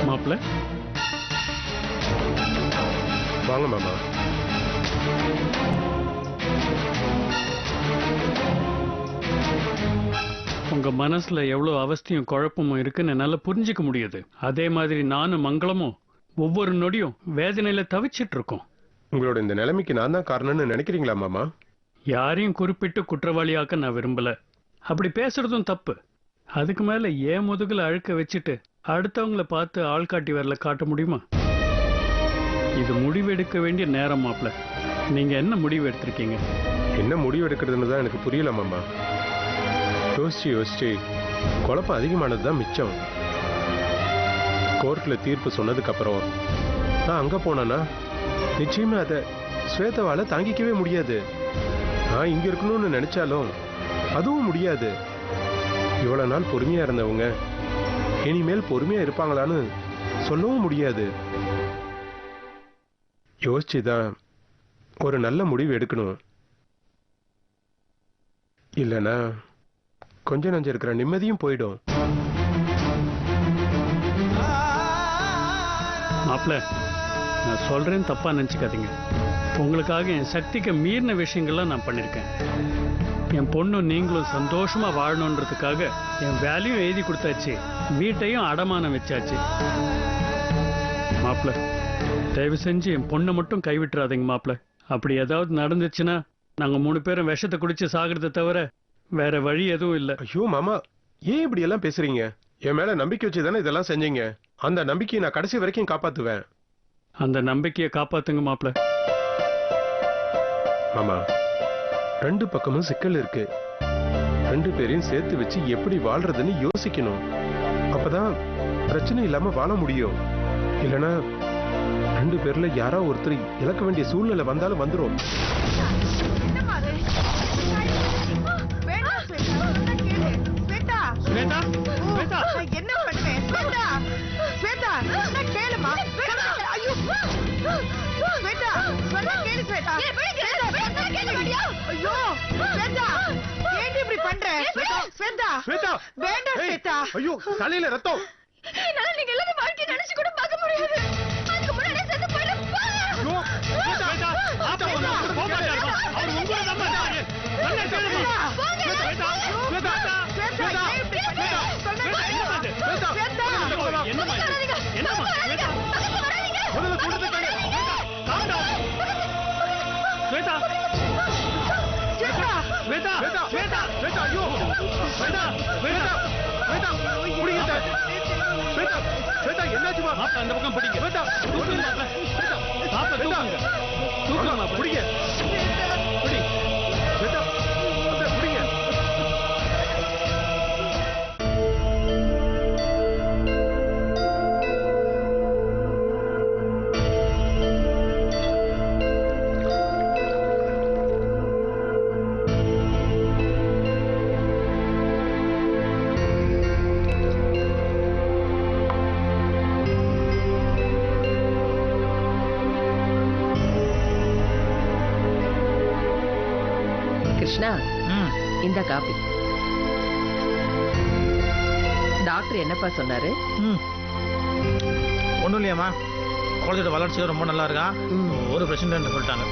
மாப்பிள்ள வாங்க மாமா. உங்க மனசுல எவ்வளவு அவஸ்தையும் குழப்பமும் இருக்குன்னு என்னால புரிஞ்சுக்க முடியுது. அதே மாதிரி நானும் மங்களமும் ஒவ்வொரு நொடியும் வேதனையில தவிச்சிட்டு இருக்கோம். உங்களோட இந்த நிலைமைக்கு நான் தான் காரணம்னு நினைக்கிறீங்களா மாமா? யாரையும் குறிப்பிட்டு குற்றவாளியாக்க நான் விரும்பல. அப்படி பேசுறதும் தப்பு. அதுக்கு மேல ஏன் முதுகுல அழுக்க வச்சுட்டு அடுத்தவங்கள பார்த்து ஆள்காட்டி வரல காட்ட முடியுமா? இது முடிவெடுக்க வேண்டிய நேரம் மாப்பிள்ள. நீங்க என்ன முடிவு எடுத்திருக்கீங்க? என்ன முடிவு எடுக்கிறதுன்னு தான் எனக்கு புரியல மாமா. யோசிச்சு யோசிச்சு குழப்பம் அதிகமானது தான் மிச்சம். கோர்ட்ல தீர்ப்பு சொன்னதுக்கு அப்புறம் நான் அங்க போனேன்னா நிச்சயமா அதை ஸ்வேதாவால தாங்கிக்கவே முடியாது. நான் இங்க இருக்கணும்னு நினைச்சாலும் அதுவும் முடியாது. இவ்வளவு நாள் பொறுமையா இருந்தவங்க இனிமேல் பொறுமையா இருப்பாங்களான்னு சொல்லவும் முடியாது. யோசிச்சுதான் ஒரு நல்ல முடிவு எடுக்கணும். இல்லைன்னா கொஞ்சம் நஞ்சம் இருக்கிற நிம்மதியும் போயிடும். மாப்பிள்ள, நான் சொல்றேன் தப்பா நினைச்சுக்காதீங்க. உங்களுக்காக என் சக்திக்கு மீறின விஷயங்கள்லாம் நான் பண்ணிருக்கேன். என் பொண்ணும் நீங்களும் சந்தோஷமா வாழணுன்றதுக்காக என் வேலையும் எழுதி கொடுத்தாச்சு, வீட்டையும் அடமானம் வச்சாச்சு. மாப்பிள்ள, தயவு செஞ்சு என் பொண்ணை மட்டும் கைவிட்டுறாதீங்க மாப்பிள்ள. அப்படி ஏதாவது நடந்துச்சுன்னா நாங்க 3 பேரும் விஷத்தை குடிச்சு சாகிறத தவிர வேற வழி எதுவும் இல்லை. ஐயோ மாமா, ஏன் இப்படி எல்லாம் பேசுறீங்க? என் மேல நம்பிக்கை வச்சு தானே இதெல்லாம் செஞ்சீங்க. அந்த நம்பிக்கையை நான் கடைசி வரைக்கும் காப்பாத்துவேன். அந்த நம்பிக்கையை காப்பாத்துங்க மாப்பிள்ள. மாமா, 2 பக்கமும் சிக்கல் இருக்கு. 2 பேரையும் சேர்த்து வச்சு எப்படி வாழ்றதுன்னு யோசிக்கணும். அப்பதான் பிரச்சனை இல்லாம வாழ முடியும். இல்லைன்னா 2 பேர்ல யாரோ ஒருத்தர் இழக்க வேண்டிய சூழ்நிலை வந்தாலும் வந்துடும். என்ன பண்ணுவேன்? ஸ்வேதா, ஸ்வேதா, நான் கேளுமா? ஐயோ, ஸ்வேதா, சொன்னா கேளு ஸ்வேதா. ஐயோ, ஸ்வேதா, ஏன் இப்படி பண்ற? ஸ்வேதா, ஸ்வேதா, வேண்டாம் ஸ்வேதா. ஐயோ, தலையில ரத்தம். என்னால நீங்க எல்லாரும் வாழ்க்கையை நினைச்சு கூட பார்க்க முடியாது. அதுக்கு முன்னாடி செத்து போயிடும். ஐயோ, ஸ்வேதா, அப்பா ஒண்ணு போக மாட்டாருமா. அவர் உங்களை நம்பாரு. சொன்னா கேளுமா. ஸ்வேதா, ஸ்வேதா, ஸ்வேதா, என்னம்மா இது? என்னம்மா? முதல்ல சொல்றது கேளு. ஸ்வேதா, ஸ்வேதா, ஸ்வேதா, ஸ்வேதா, ஸ்வேதா, ஐயோ, ஸ்வேதா, ஸ்வேதா, ஸ்வேதா, புடிங்க. ஸ்வேதா, ஸ்வேதா, என்னாச்சுமா? மாப்பிள்ள அந்த பக்கம் பிடிங்க. ஸ்வேதா, தூக்குங்க மாப்பிள்ள. ஸ்வேதா, மாப்பிள்ள தூக்குங்க. தூக்குங்க மாப்பிள்ள. புடிங்க. புடி. ஸ்வேதா, அந்த புடிங்க. கிருஷ்ணா, இந்த காப்பி. டாக்டர் என்னப்பா சொன்னாரு? ஒன்றும் இல்லையாம்மா, குழந்தையோட வளர்ச்சி ரொம்ப நல்லா இருக்கா, ஒரு பிரச்சனை சொல்லிட்டாங்க.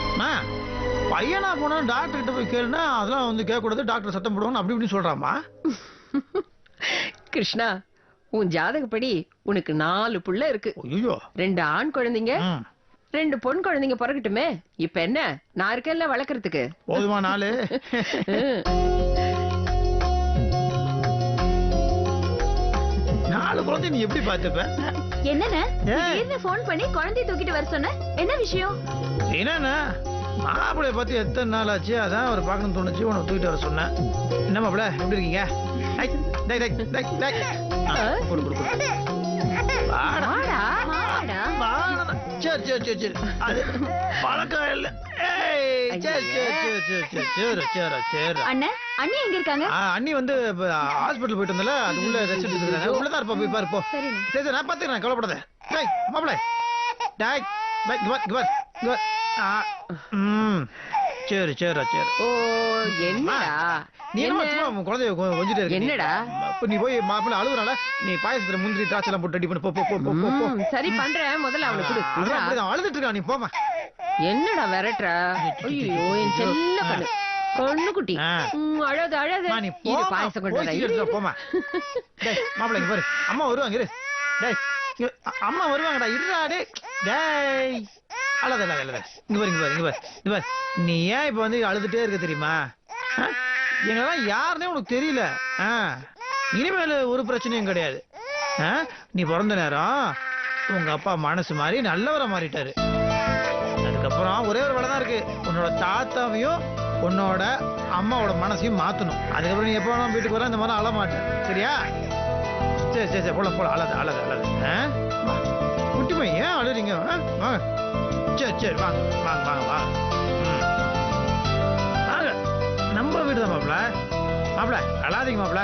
பையனா போனா டாக்டர் கிட்ட போய் கேளுனா அதெல்லாம் வந்து கேட்கக்கூடாது, டாக்டர் சத்தம் போடுவாங்க அப்படி இப்படின்னு சொல்றாமா. கிருஷ்ணா, உன் ஜாதகப்படி உனக்கு 4 புள்ள இருக்கு. ஐயோ, 2 ஆண் குழந்தைங்க, 2 பொன் குழந்தைங்க பிறக்கட்டுமே. இப்ப என்ன, நான் இருக்கேன்ல வளர்க்கறதுக்கு. போதுமா 4? 4 குழந்தை நீ எப்படி பார்த்துப்ப? என்னண்ணே திடீர்னு போன் பண்ணி குழந்தைய தூக்கிட்டு வர சொன்ன? என்ன விஷயம்? என்னன்னா மாப்பிளைய பார்த்து எத்தனை நாள் ஆச்சு, அதான் அவர் பார்க்கணும்னு தோணுச்சு, உனக்கு தூக்கிட்டு வர சொன்னேன். என்ன மாப்பிள, எப்படி இருக்கீங்க? சரி சரி சரி சரி, அது பழக்கம் இல்லை. அண்ணி எங்க இருக்காங்க? அண்ணி வந்து ஹாஸ்பிட்டல் போயிட்டு வந்தல, அது உள்ள ரெஸ்ட் எடுத்துக்கிறாங்க. உள்ளதான் இருப்பா, போய் பாரு போ. சரி சரி, நான் பாத்துக்கிறேன், கவலைப்படாத. டேய் மாப்பிள, டேய் சரி சரி சரி ஓ என்னடா நீ என்ன என்ன? சும்மா உன் குழந்தைய கொஞ்சிட்டே இருக்க நீ. என்னடா? இப்ப நீ போய் மாப்பிள்ளை அழுகுறால நீ பாயசத்துல முந்திரி திராட்சை எல்லாம் போட்டு ரெடி பண்ணு போ போ போ போ போ சரி பண்றேன், முதல்ல அவனுக்கு கொடு. அதான் அப்படிதான் அழுதுட்டு இருக்கான் நீ போமா என்னடா விரட்டுற? ஐயோ என் செல்ல கண்ணு கண்ணுக்குட்டி. ஆ. அழாத அழாத. நீ இரு, போமா பாயசம் கொண்டு போய் வரேன். சீக்கிரம் எடுத்துட்டு வா, போமா டேய் மாப்பிள்ளை இங்க பாரு அம்மா வருவாங்க இரு டேய் இங்க அம்மா வருவாங்கடா இருடா டேய் அழாத அழாத அழாத இங்க பாரு இங்க பாரு இங்க பாரு இங்க பாரு நீ ஏன் இப்ப வந்து அழுதுட்டே இருக்க தெரியுமா? எங்கெல்லாம் யாருன்னே உனக்கு தெரியல. இனிமேல் ஒரு பிரச்சனையும் கிடையாது. நீ பிறந்த நேரம் உங்க அப்பா மனசு மாதிரி நல்லவரை மாறிட்டாரு. அதுக்கப்புறம் ஒரே ஒரு வேலை தான் இருக்கு, உன்னோட தாத்தாவையும் உன்னோட அம்மாவோட மனசையும் மாத்தணும். அதுக்கப்புறம் நீ எப்போ வேணாலும் வீட்டுக்கு வர இந்த மாதிரி அழ மாட்டேன், சரியா? சரி சரி சரி போல போல அழாத அழாத அழாத. குட்டி பையன் ஏன் அழுறீங்க? வாங்க சரி சரி வாங்க வாங்க வாங்க வாங்க. வாங்க நம்ம வீடு தான் மாப்பிள்ள. மாப்பிள்ள அழாதீங்க மாப்பிள்ள.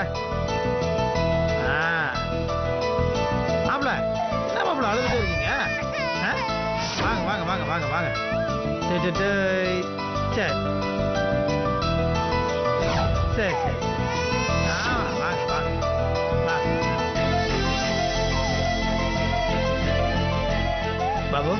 மாப்பிள்ள என்ன மாப்பிள்ள அழுதுட்டே இருக்கீங்க? வாங்க வாங்க வாங்க வாங்க வாங்க. சரி சரி சரி சரி வாங்க வாங்க பாபு